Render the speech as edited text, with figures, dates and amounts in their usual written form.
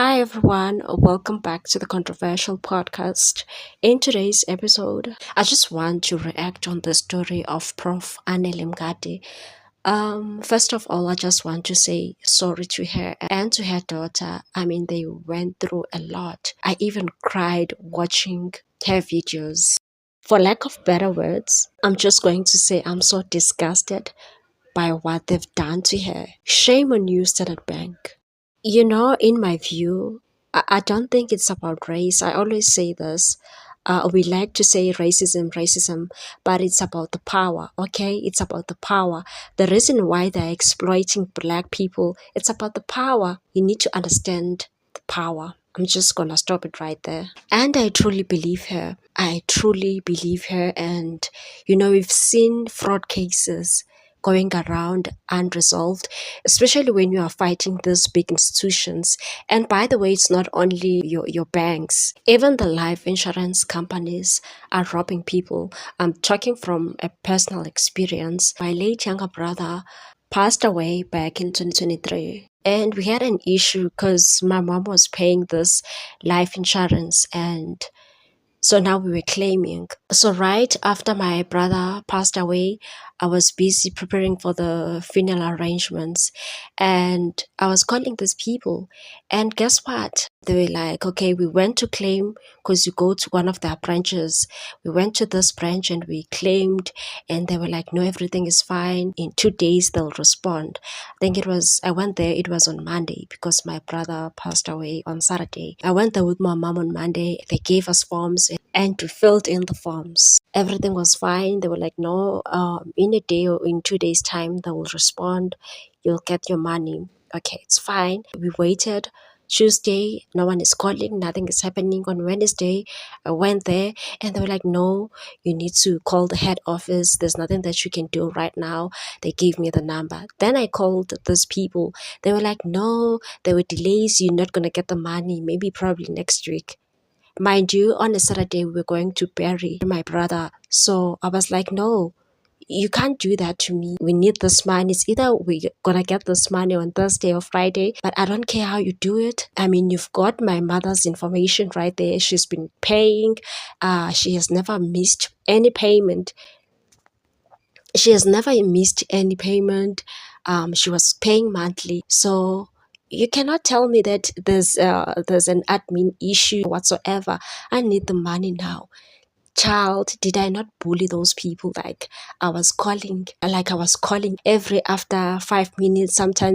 Hi everyone, welcome back to the Controversial Podcast. In today's episode, I just want to react on the story of Prof. Anne Limgadi. First of all, I just want to say sorry to her and to her daughter. I mean, they went through a lot. I even cried watching her videos. For lack of better words, I'm just going to say I'm so disgusted by what they've done to her. Shame on you, Standard Bank. In my view, I don't think it's about race. I always say this. We like to say racism, racism, but it's about the power, okay? It's about the power. The reason why they're exploiting black people, it's about the power. You need to understand the power. I'm just gonna stop it right there. And I truly believe her. I truly believe her. And, we've seen fraud cases going around unresolved, especially when you are fighting these big institutions. And by the way, it's not only your banks, even the life insurance companies are robbing people. I'm talking from a personal experience. My late younger brother passed away back in 2023. And we had an issue because my mom was paying this life insurance, and so now we were claiming. So right after my brother passed away, I was busy preparing for the funeral arrangements, and I was calling these people. And guess what? They were like, okay, we went to claim because you go to one of their branches. We went to this branch and we claimed, and they were like, no, everything is fine. In 2 days, they'll respond. I went there, it was on Monday because my brother passed away on Saturday. I went there with my mom on Monday. They gave us forms and we filled in the forms. Everything was fine. They were like, no, in a day or in 2 days' time, they will respond. You'll get your money. Okay, it's fine. We waited. Tuesday, no one is calling, nothing is happening. On Wednesday, I went there and they were like, no, you need to call the head office. There's nothing that you can do right now. They gave me the number. Then I called those people. They were like, no, there were delays. You're not going to get the money. Maybe probably next week. Mind you, on a Saturday, we were going to bury my brother. So I was like, no, you can't do that to me. We need this money. It's either we're gonna get this money on Thursday or Friday, but I don't care how you do it. I mean, you've got my mother's information right there. She's been paying. She has never missed any payment. She has never missed any payment. She was paying monthly. So you cannot tell me that there's an admin issue whatsoever. I need the money now. Child, did I not bully those people? I was calling every after 5 minutes, sometimes